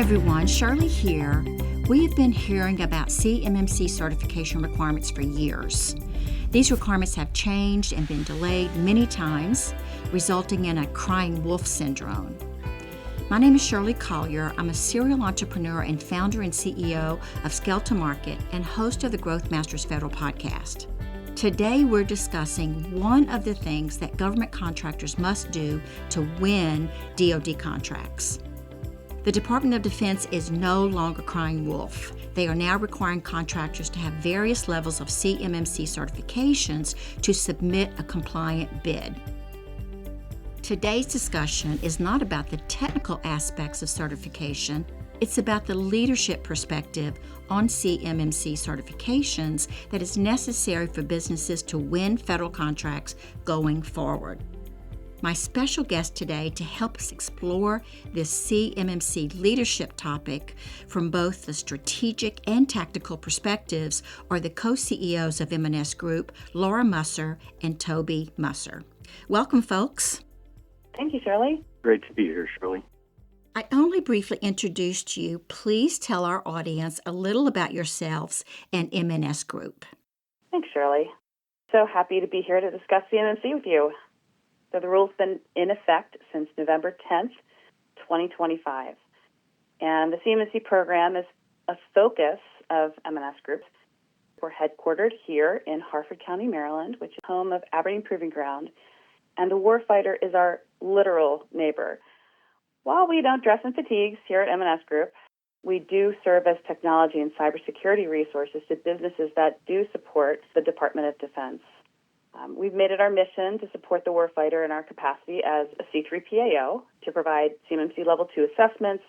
everyone, Shirley here. We have been hearing about CMMC certification requirements for years. These requirements have changed and been delayed many times, resulting in a crying wolf syndrome. My name is Shirley Collier. I'm a serial entrepreneur and founder and CEO of Scale to Market and host of the Growth Masters Federal Podcast. Today, we're discussing one of the things that government contractors must do to win DoD contracts. The Department of Defense is no longer crying wolf. They are now requiring contractors to have various levels of CMMC certifications to submit a compliant bid. Today's discussion is not about the technical aspects of certification. It's about the leadership perspective on CMMC certifications that is necessary for businesses to win federal contracts going forward. My special guest today to help us explore this CMMC leadership topic from both the strategic and tactical perspectives are the co-CEOs of M&S Group, Laura Musser and Toby Musser. Welcome, folks. Thank you, Shirley. Great to be here, Shirley. I only briefly introduced you. Please tell our audience a little about yourselves and M&S Group. Thanks, Shirley. So happy to be here to discuss CMMC with you. So the rule's been in effect since November 10th, 2025. And the CMMC program is a focus of M&S Group. We're headquartered here in Harford County, Maryland, which is home of Aberdeen Proving Ground. And the warfighter is our literal neighbor. While we don't dress in fatigues here at M&S Group, we do serve as technology and cybersecurity resources to businesses that do support the Department of Defense. We've made it our mission to support the warfighter in our capacity as a C3PAO to provide CMMC Level 2 assessments,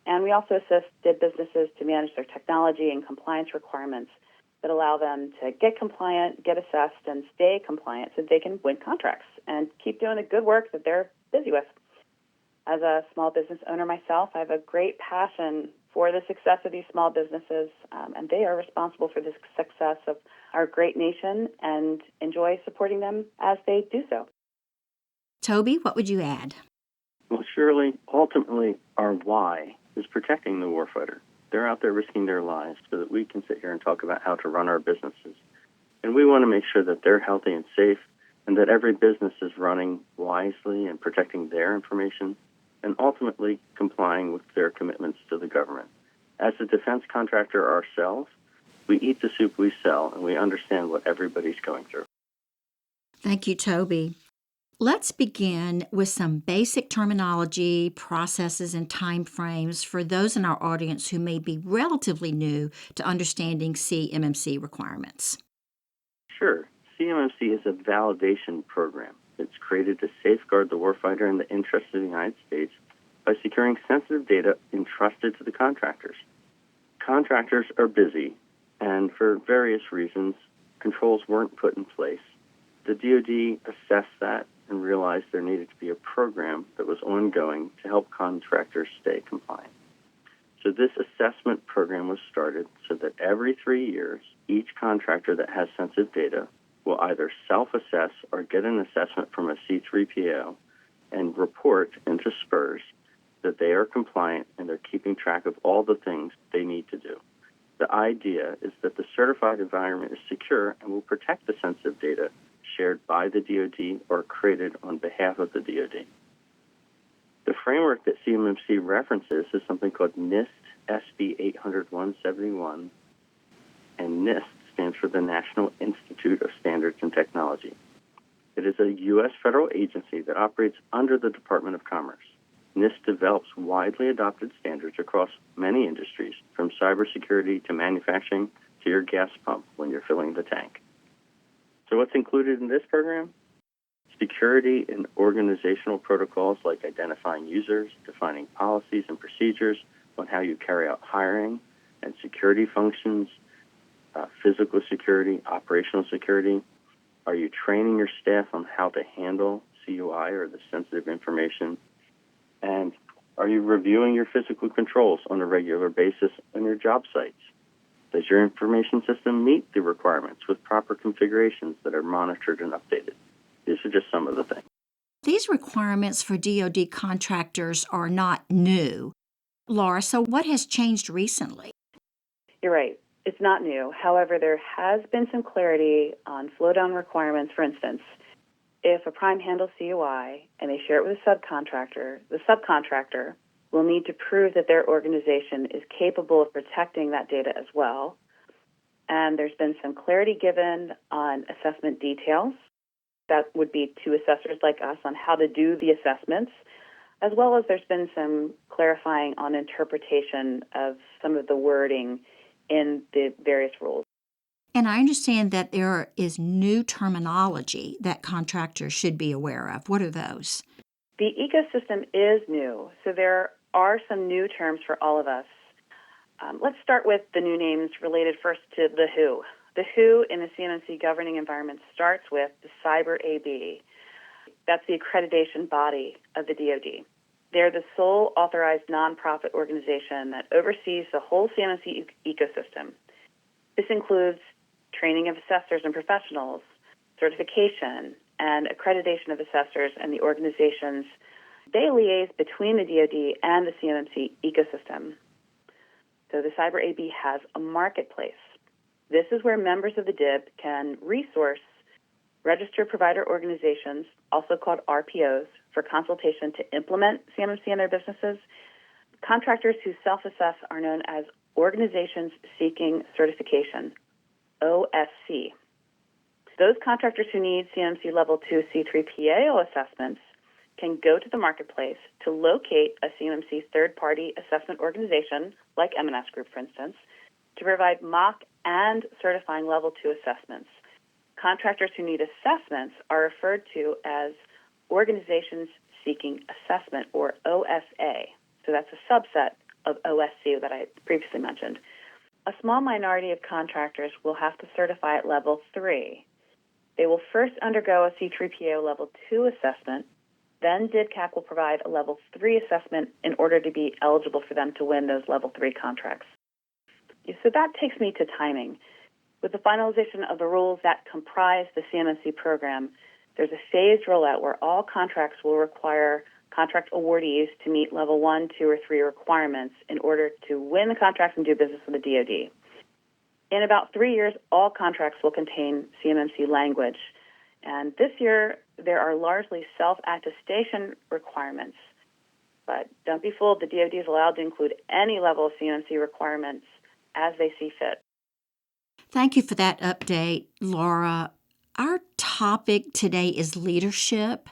and we also assisted businesses to manage their technology and compliance requirements that allow them to get compliant, get assessed, and stay compliant so they can win contracts and keep doing the good work that they're busy with. As a small business owner myself, I have a great passion for the success of these small businesses, and they are responsible for the success of our great nation and enjoy supporting them as they do so. Toby, what would you add? Well, Shirley, ultimately, our why is protecting the warfighter. They're out there risking their lives so that we can sit here and talk about how to run our businesses. And we want to make sure that they're healthy and safe and that every business is running wisely and protecting their information and ultimately complying with their commitments to the government. As a defense contractor ourselves, we eat the soup we sell, and we understand what everybody's going through. Thank you, Toby. Let's begin with some basic terminology, processes, and timeframes for those in our audience who may be relatively new to understanding CMMC requirements. Sure. CMMC is a validation program. It's created to safeguard the warfighter in the interest of the United States by securing sensitive data entrusted to the contractors. Contractors are busy, and for various reasons, controls weren't put in place. The DoD assessed that and realized there needed to be a program that was ongoing to help contractors stay compliant. So this assessment program was started so that every 3 years, each contractor that has sensitive data will either self-assess or get an assessment from a C3PAO and report into SPURS that they are compliant and they're keeping track of all the things they need to do. The idea is that the certified environment is secure and will protect the sensitive data shared by the DoD or created on behalf of the DoD. The framework that CMMC references is something called NIST SB 800-171, and NIST stands for the National Institute of Standards and Technology. It is a U.S. federal agency that operates under the Department of Commerce. NIST develops widely adopted standards across many industries, from cybersecurity to manufacturing to your gas pump when you're filling the tank. So what's included in this program? Security and organizational protocols like identifying users, defining policies and procedures on how you carry out hiring and security functions, physical security, operational security. Are you training your staff on how to handle CUI or the sensitive information? And are you reviewing your physical controls on a regular basis on your job sites? Does your information system meet the requirements with proper configurations that are monitored and updated? These are just some of the things. These requirements for DoD contractors are not new. Laura, so what has changed recently? You're right. It's not new. However, there has been some clarity on flow-down requirements. For instance, if a prime handles CUI and they share it with a subcontractor, the subcontractor will need to prove that their organization is capable of protecting that data as well. And there's been some clarity given on assessment details. That would be to assessors like us on how to do the assessments, as well as there's been some clarifying on interpretation of some of the wording in the various rules. And I understand that there is new terminology that contractors should be aware of. What are those? The ecosystem is new, so there are some new terms for all of us. Let's start with the new names related first to the WHO. The WHO in the CMMC governing environment starts with the Cyber AB. That's the accreditation body of the DoD. They're the sole authorized nonprofit organization that oversees the whole CMMC ecosystem. This includes training of assessors and professionals, certification, and accreditation of assessors and the organizations. They liaise between the DoD and the CMMC ecosystem. So the Cyber AB has a marketplace. This is where members of the DIB can resource registered provider organizations, also called RPOs, for consultation to implement CMMC in their businesses. Contractors who self-assess are known as organizations seeking certification, OSC. Those contractors who need CMMC Level 2 C3PAO assessments can go to the marketplace to locate a CMMC third-party assessment organization, like M&S Group, for instance, to provide mock and certifying Level 2 assessments. Contractors who need assessments are referred to as organizations seeking assessment, or OSA. So that's a subset of OSC that I previously mentioned. A small minority of contractors will have to certify at Level 3. They will first undergo a C3PAO Level 2 assessment, then DIDCAP will provide a Level 3 assessment in order to be eligible for them to win those Level 3 contracts. So that takes me to timing. With the finalization of the rules that comprise the CMMC program, there's a phased rollout where all contracts will require contract awardees to meet Level 1, 2, or 3 requirements in order to win the contracts and do business with the DoD. In about 3 years, all contracts will contain CMMC language. And this year, there are largely self-attestation requirements. But don't be fooled, the DoD is allowed to include any level of CMMC requirements as they see fit. Thank you for that update, Laura. Our topic today is leadership.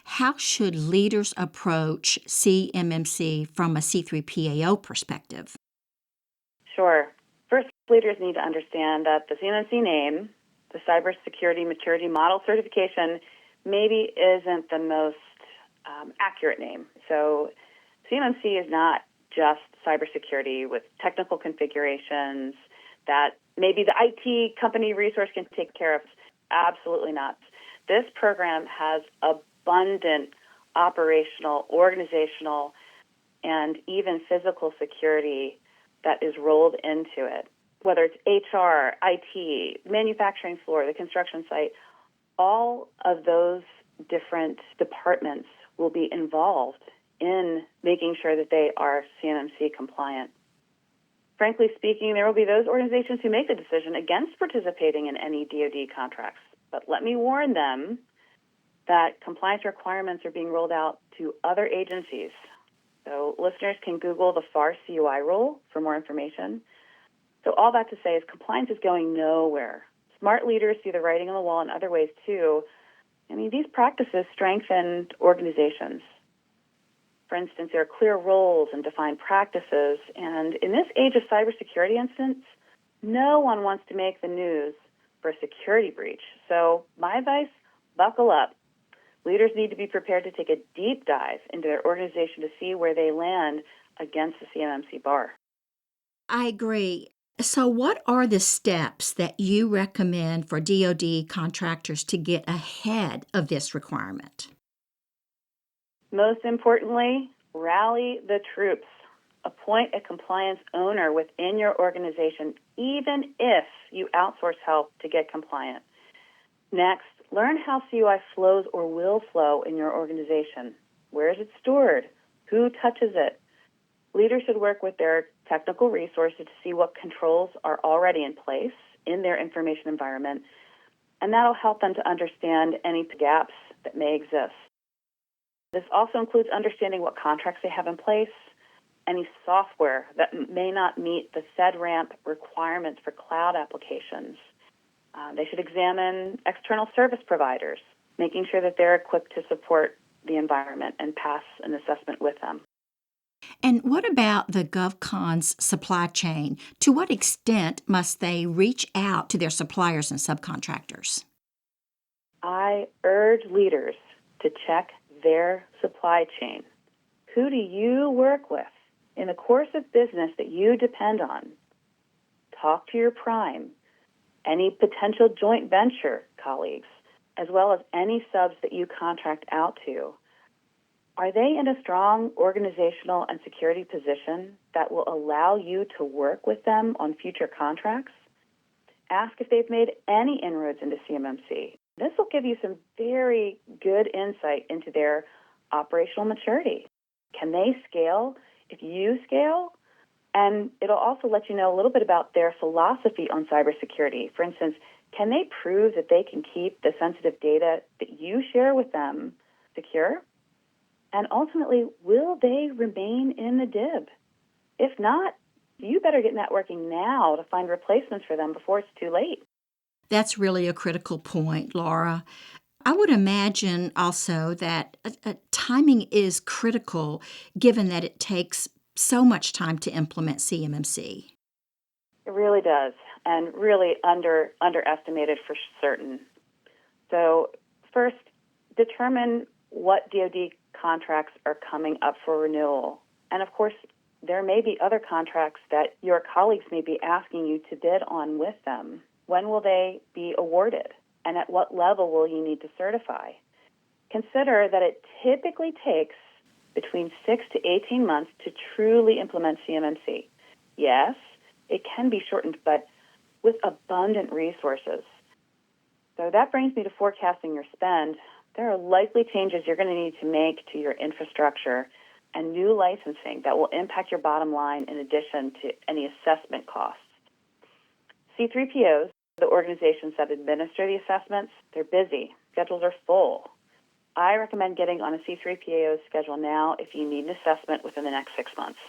How should leaders approach CMMC from a C3PAO perspective? Sure. First, leaders need to understand that the CMMC name, the Cybersecurity Maturity Model Certification, maybe isn't the most accurate name. So CMMC is not just cybersecurity with technical configurations that maybe the IT company resource can take care of. Absolutely not. This program has abundant operational, organizational, and even physical security that is rolled into it. Whether it's HR, IT, manufacturing floor, the construction site, all of those different departments will be involved in making sure that they are CMMC compliant. Frankly speaking, there will be those organizations who make the decision against participating in any DoD contracts. But let me warn them that compliance requirements are being rolled out to other agencies. So listeners can Google the FAR CUI rule for more information. So all that to say is compliance is going nowhere. Smart leaders see the writing on the wall in other ways too. I mean, these practices strengthen organizations. For instance, there are clear roles and defined practices. And in this age of cybersecurity incidents, no one wants to make the news for a security breach. So my advice, buckle up. Leaders need to be prepared to take a deep dive into their organization to see where they land against the CMMC bar. I agree. So what are the steps that you recommend for DoD contractors to get ahead of this requirement? Most importantly, rally the troops. Appoint a compliance owner within your organization, even if you outsource help to get compliant. Next, learn how CUI flows or will flow in your organization. Where is it stored? Who touches it? Leaders should work with their technical resources to see what controls are already in place in their information environment, and that'll help them to understand any gaps that may exist. This also includes understanding what contracts they have in place, any software that may not meet the FedRAMP requirements for cloud applications. They should examine external service providers, making sure that they're equipped to support the environment and pass an assessment with them. And what about the GovCon's supply chain? To what extent must they reach out to their suppliers and subcontractors? I urge leaders to check their supply chain. Who do you work with in the course of business that you depend on? Talk to your prime, any potential joint venture colleagues, as well as any subs that you contract out to. Are they in a strong organizational and security position that will allow you to work with them on future contracts? Ask if they've made any inroads into CMMC. This will give you some very good insight into their operational maturity. Can they scale if you scale? And it'll also let you know a little bit about their philosophy on cybersecurity. For instance, can they prove that they can keep the sensitive data that you share with them secure? And ultimately, will they remain in the DIB? If not, you better get networking now to find replacements for them before it's too late. That's really a critical point, Laura. I would imagine also that timing is critical given that it takes so much time to implement CMMC. It really does, and really underestimated for certain. So first, determine what DoD contracts are coming up for renewal. And of course, there may be other contracts that your colleagues may be asking you to bid on with them. When will they be awarded? And at what level will you need to certify? Consider that it typically takes between 6 to 18 months to truly implement CMMC. Yes, it can be shortened, but with abundant resources. So that brings me to forecasting your spend. There are likely changes you're going to need to make to your infrastructure and new licensing that will impact your bottom line in addition to any assessment costs. C3POs, the organizations that administer the assessments, they're busy. Schedules are full. I recommend getting on a C3PAO schedule now if you need an assessment within the next 6 months.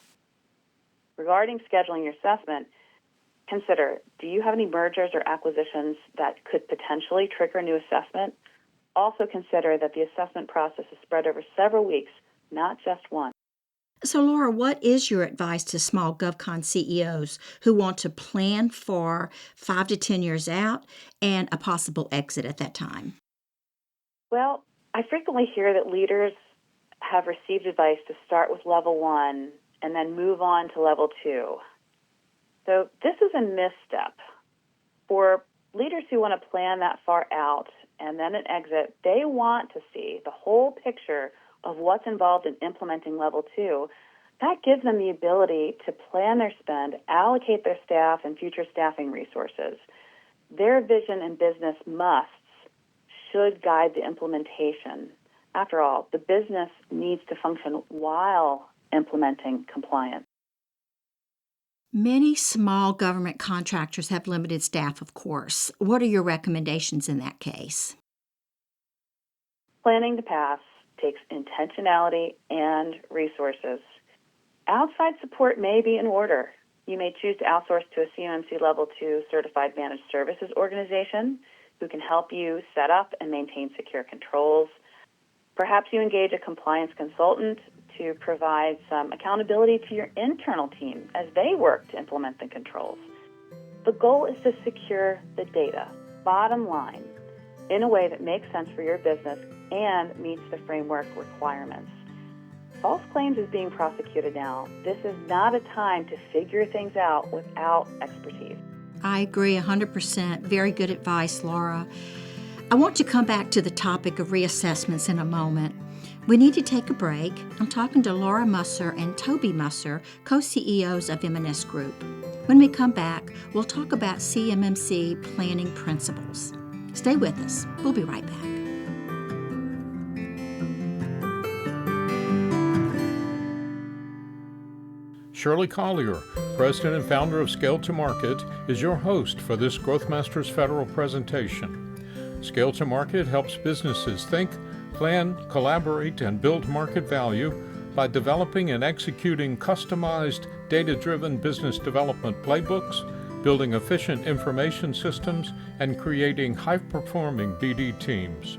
Regarding scheduling your assessment, consider, do you have any mergers or acquisitions that could potentially trigger a new assessment? Also consider that the assessment process is spread over several weeks, not just one. So, Laura, what is your advice to small GovCon CEOs who want to plan for 5 to 10 years out and a possible exit at that time? Well, I frequently hear that leaders have received advice to start with level 1 and then move on to level 2. So this is a misstep. For leaders who want to plan that far out and then an exit, they want to see the whole picture of what's involved in implementing level 2. That gives them the ability to plan their spend, allocate their staff and future staffing resources. Their vision and business musts should guide the implementation. After all, the business needs to function while implementing compliance. Many small government contractors have limited staff, of course. What are your recommendations in that case? Planning to pass takes intentionality and resources. Outside support may be in order. You may choose to outsource to a CMMC Level 2 certified managed services organization who can help you set up and maintain secure controls. Perhaps you engage a compliance consultant to provide some accountability to your internal team as they work to implement the controls. The goal is to secure the data, bottom line, in a way that makes sense for your business and meets the framework requirements. False claims is being prosecuted now. This is not a time to figure things out without expertise. I agree 100%. Very good advice, Laura. I want to come back to the topic of reassessments in a moment. We need to take a break. I'm talking to Laura Musser and Toby Musser, co-CEOs of M&S Group. When we come back, we'll talk about CMMC planning principles. Stay with us. We'll be right back. Shirley Collier, President and founder of Scale to Market, is your host for this Growth Masters Federal presentation. Scale to Market helps businesses think, plan, collaborate, and build market value by developing and executing customized, data-driven business development playbooks, building efficient information systems, and creating high-performing BD teams.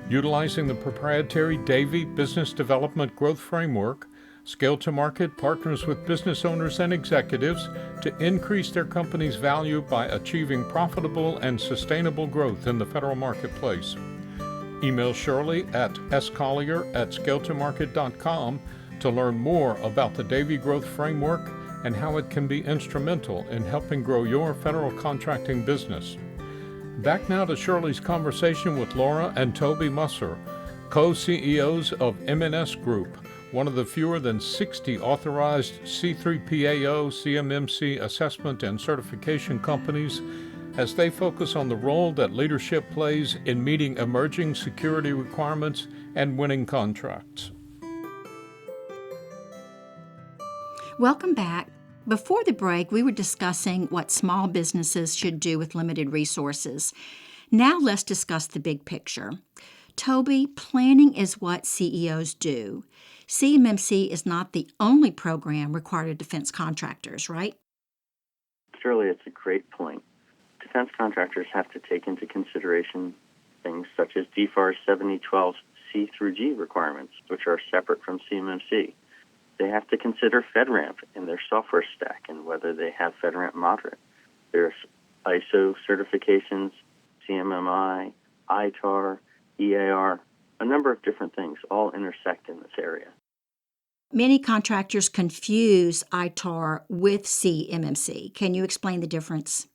Utilizing the proprietary Davy Business Development Growth Framework, Scale to Market partners with business owners and executives to increase their company's value by achieving profitable and sustainable growth in the federal marketplace. Email Shirley at scollier@scaletomarket.com to learn more about the Davy Growth Framework and how it can be instrumental in helping grow your federal contracting business. Back now to Shirley's conversation with Laura and Toby Musser, co-CEOs of M&S Group, one of the fewer than 60 authorized C3PAO CMMC assessment and certification companies, as they focus on the role that leadership plays in meeting emerging security requirements and winning contracts. Welcome back. Before the break, we were discussing what small businesses should do with limited resources. Now let's discuss the big picture. Toby, planning is what CEOs do. CMMC is not the only program required of defense contractors, right? Surely it's a great point. Defense contractors have to take into consideration things such as DFARS 7012 C through G requirements, which are separate from CMMC. They have to consider FedRAMP in their software stack and whether they have FedRAMP moderate. There's ISO certifications, CMMI, ITAR, EAR, a number of different things all intersect in this area. Many contractors confuse ITAR with CMMC. Can you explain the difference?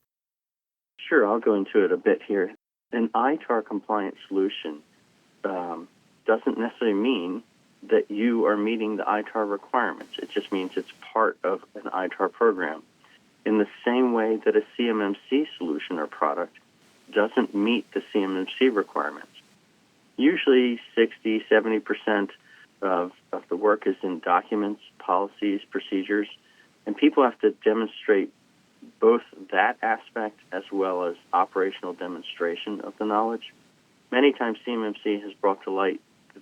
Sure, I'll go into it a bit here. An ITAR compliant solution doesn't necessarily mean that you are meeting the ITAR requirements. It just means it's part of an ITAR program. In the same way that a CMMC solution or product doesn't meet the CMMC requirements. Usually 60-70% of the work is in documents, policies, procedures, and people have to demonstrate both that aspect as well as operational demonstration of the knowledge. Many times CMMC has brought to light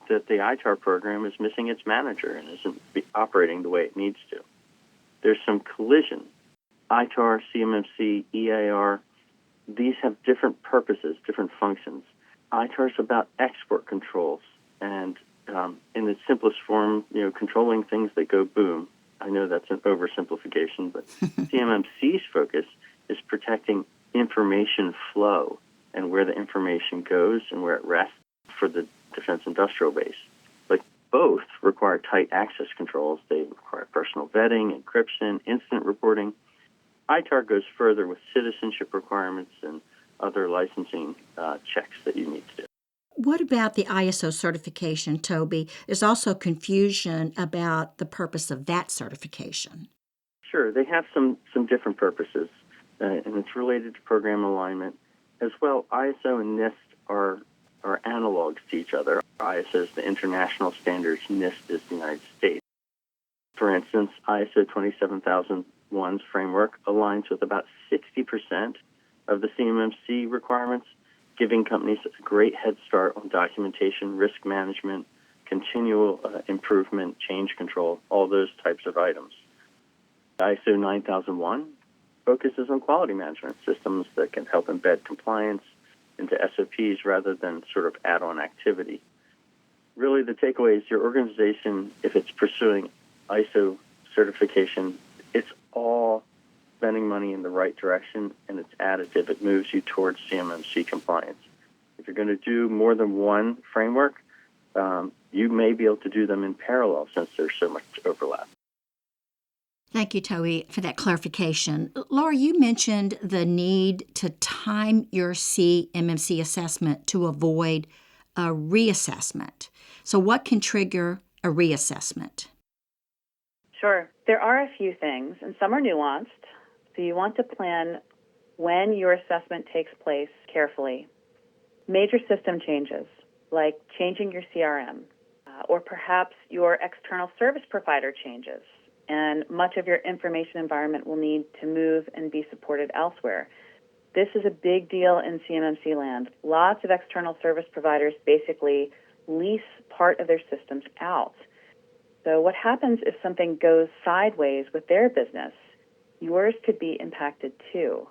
that the ITAR program is missing its manager and isn't operating the way it needs to. There's some collision. ITAR, CMMC, EAR, these have different purposes, different functions. ITAR is about export controls and in its simplest form, controlling things that go boom. I know that's an oversimplification, but CMMC's focus is protecting information flow and where the information goes and where it rests for the defense industrial base. But both require tight access controls. They require personal vetting, encryption, incident reporting. ITAR goes further with citizenship requirements and other licensing checks that you need to do. What about the ISO certification, Toby? There's also confusion about the purpose of that certification. Sure, they have some different purposes, and it's related to program alignment. As well, ISO and NIST are analogs to each other. ISO is the international standards, NIST is the United States. For instance, ISO 27001's framework aligns with about 60% of the CMMC requirements, giving companies a great head start on documentation, risk management, continual improvement, change control, all those types of items. ISO 9001 focuses on quality management systems that can help embed compliance into SOPs rather than sort of add-on activity. Really, the takeaway is your organization, if it's pursuing ISO certification, it's all spending money in the right direction, and it's additive. It moves you towards CMMC compliance. If you're going to do more than one framework, you may be able to do them in parallel since there's so much overlap. Thank you, Toby, for that clarification. Laura, you mentioned the need to time your CMMC assessment to avoid a reassessment. So what can trigger a reassessment? Sure. There are a few things, and some are nuanced. So you want to plan when your assessment takes place carefully. Major system changes, like changing your CRM, or perhaps your external service provider changes. and much of your information environment will need to move and be supported elsewhere. This is a big deal in CMMC land. Lots of external service providers basically lease part of their systems out. So what happens if something goes sideways with their business? Yours could be impacted too.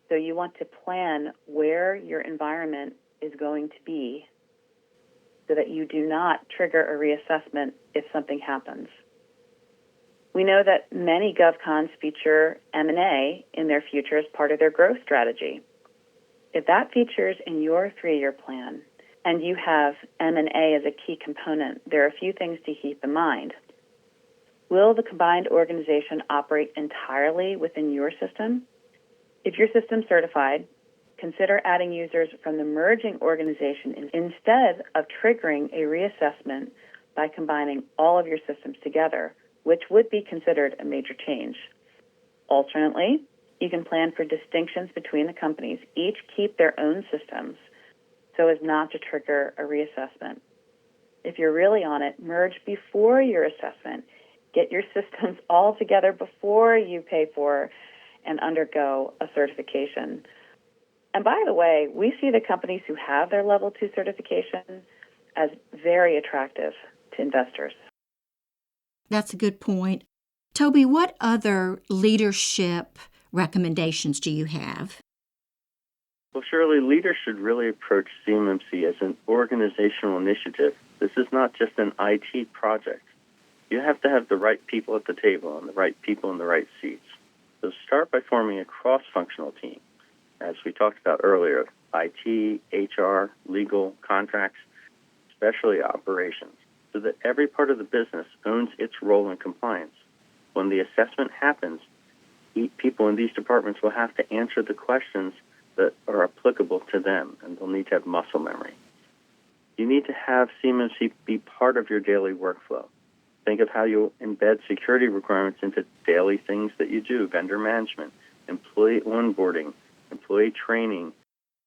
So you want to plan where your environment is going to be so that you do not trigger a reassessment if something happens. We know that many GovCons feature M&A in their future as part of their growth strategy. If that features in your 3-year plan and you have M&A as a key component, there are a few things to keep in mind. Will the combined organization operate entirely within your system? If your system's certified, consider adding users from the merging organization instead of triggering a reassessment by combining all of your systems together, which would be considered a major change. Alternately, you can plan for distinctions between the companies. Each keep their own systems so as not to trigger a reassessment. If you're really on it, merge before your assessment. Get your systems all together before you pay for and undergo a certification. And by the way, we see the companies who have their Level 2 certification as very attractive to investors. That's a good point. Toby, what other leadership recommendations do you have? Well, surely leaders should really approach CMMC as an organizational initiative. This is not just an IT project. You have to have the right people at the table and the right people in the right seats. So start by forming a cross-functional team. As we talked about earlier, IT, HR, legal, contracts, especially operations, so that every part of the business owns its role in compliance. When the assessment happens, people in these departments will have to answer the questions that are applicable to them, and they'll need to have muscle memory. You need to have CMMC be part of your daily workflow. Think of how you'll embed security requirements into daily things that you do, vendor management, employee onboarding, employee training.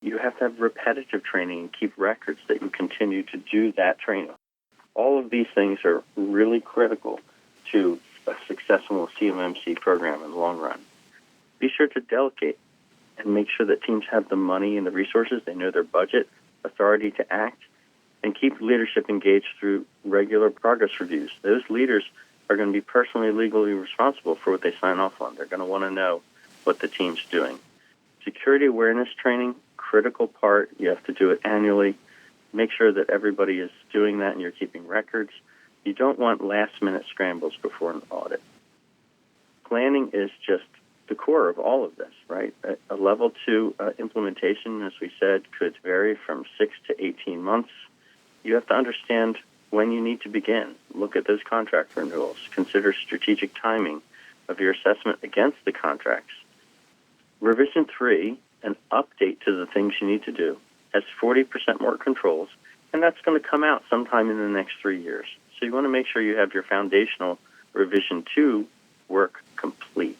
You have to have repetitive training and keep records that you continue to do that training. All of these things are really critical to a successful CMMC program in the long run. Be sure to delegate and make sure that teams have the money and the resources, they know their budget, authority to act, and keep leadership engaged through regular progress reviews. Those leaders are going to be personally, legally responsible for what they sign off on. They're going to want to know what the team's doing. Security awareness training, critical part. You have to do it annually. Make sure that everybody is doing that and you're keeping records. You don't want last-minute scrambles before an audit. Planning is just the core of all of this, right? A level 2 implementation, as we said, could vary from 6 to 18 months. You have to understand when you need to begin. Look at those contract renewals. Consider strategic timing of your assessment against the contracts. Revision 3, an update to the things you need to do, has 40% more controls, and that's going to come out sometime in the next 3 years. So you want to make sure you have your foundational Revision 2 work complete.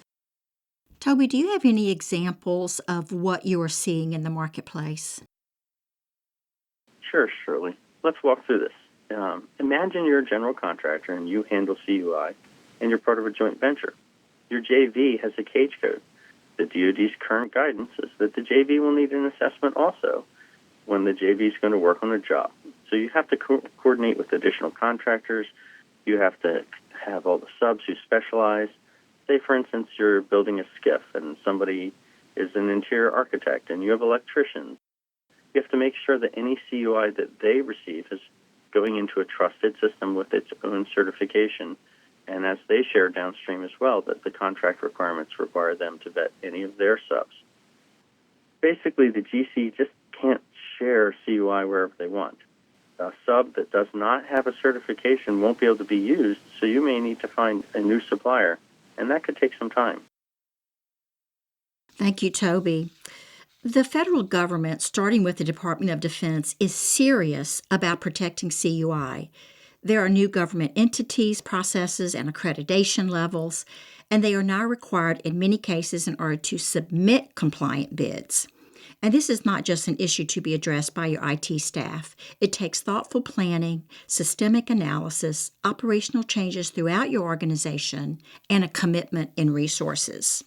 Toby, do you have any examples of what you are seeing in the marketplace? Sure, Shirley. Let's walk through this. Imagine you're a general contractor and you handle CUI, and you're part of a joint venture. Your JV has a cage code. The DoD's current guidance is that the JV will need an assessment also when the JV is going to work on a job. So you have to coordinate with additional contractors. You have to have all the subs who specialize. Say, for instance, you're building a skiff and somebody is an interior architect and you have electricians. You have to make sure that any CUI that they receive is going into a trusted system with its own certification. And as they share downstream as well, that the contract requirements require them to vet any of their subs. Basically, the GC just can't share CUI wherever they want. A sub that does not have a certification won't be able to be used, so you may need to find a new supplier, and that could take some time. Thank you, Toby. The federal government, starting with the Department of Defense, is serious about protecting CUI. There are new government entities, processes, and accreditation levels, and they are now required in many cases in order to submit compliant bids. And this is not just an issue to be addressed by your IT staff. It takes thoughtful planning, systemic analysis, operational changes throughout your organization, and a commitment in resources.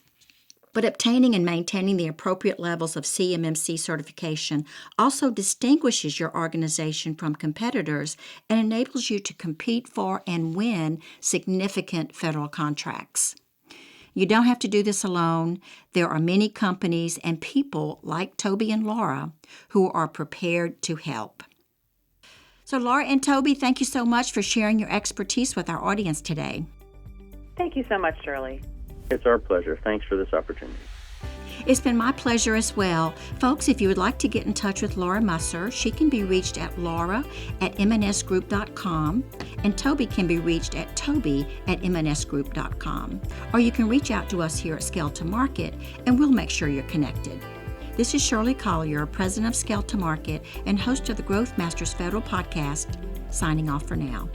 But obtaining and maintaining the appropriate levels of CMMC certification also distinguishes your organization from competitors and enables you to compete for and win significant federal contracts. You don't have to do this alone. There are many companies and people like Toby and Laura who are prepared to help. So Laura and Toby, thank you so much for sharing your expertise with our audience today. Thank you so much, Shirley. It's our pleasure. Thanks for this opportunity. It's been my pleasure as well. Folks, if you would like to get in touch with Laura Musser, she can be reached at laura@mnsgroup.com, and Toby can be reached at toby@mnsgroup.com. Or you can reach out to us here at Scale to Market, and we'll make sure you're connected. This is Shirley Collier, President of Scale to Market and host of the Growth Masters Federal Podcast, signing off for now.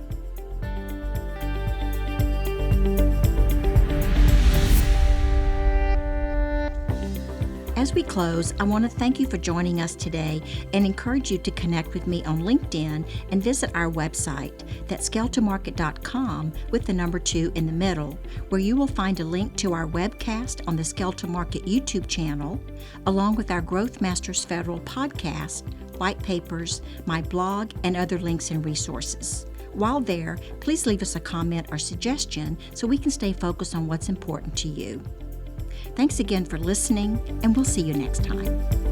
As we close, I want to thank you for joining us today and encourage you to connect with me on LinkedIn and visit our website, that's scaletomarket.com with the number 2 in the middle, where you will find a link to our webcast on the Scale to Market YouTube channel, along with our Growth Masters Federal podcast, white papers, my blog, and other links and resources. While there, please leave us a comment or suggestion so we can stay focused on what's important to you. Thanks again for listening, and we'll see you next time.